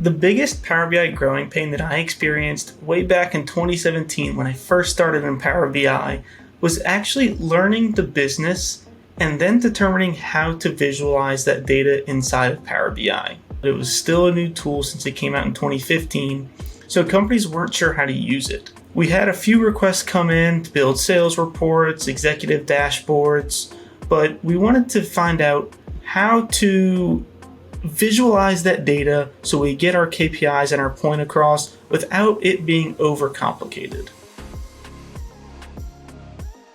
The biggest Power BI growing pain that I experienced way back in 2017 when I first started in Power BI was actually learning the business and then determining how to visualize that data inside of Power BI. It was still a new tool since it came out in 2015, so companies weren't sure how to use it. We had a few requests come in to build sales reports, executive dashboards, but we wanted to find out how to visualize that data so we get our KPIs and our point across without it being overcomplicated.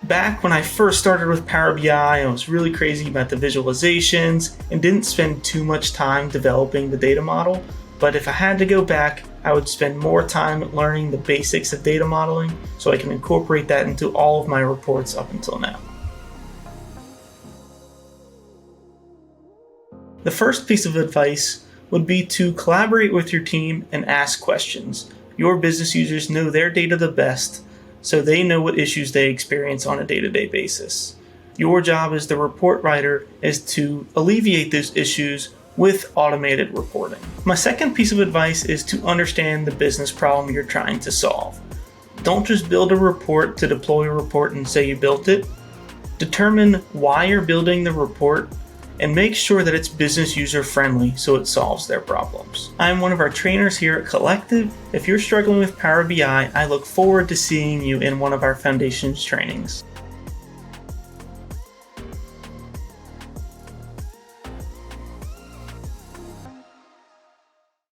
Back when I first started with Power BI, I was really crazy about the visualizations and didn't spend too much time developing the data model. But if I had to go back, I would spend more time learning the basics of data modeling so I can incorporate that into all of my reports up until now. The first piece of advice would be to collaborate with your team and ask questions. Your business users know their data the best, so they know what issues they experience on a day-to-day basis. Your job as the report writer is to alleviate those issues with automated reporting. My second piece of advice is to understand the business problem you're trying to solve. Don't just build a report to deploy a report and say you built it. Determine why you're building the report and make sure that it's business user friendly so it solves their problems. I'm one of our trainers here at Collectiv. If you're struggling with Power BI, I look forward to seeing you in one of our Foundations trainings.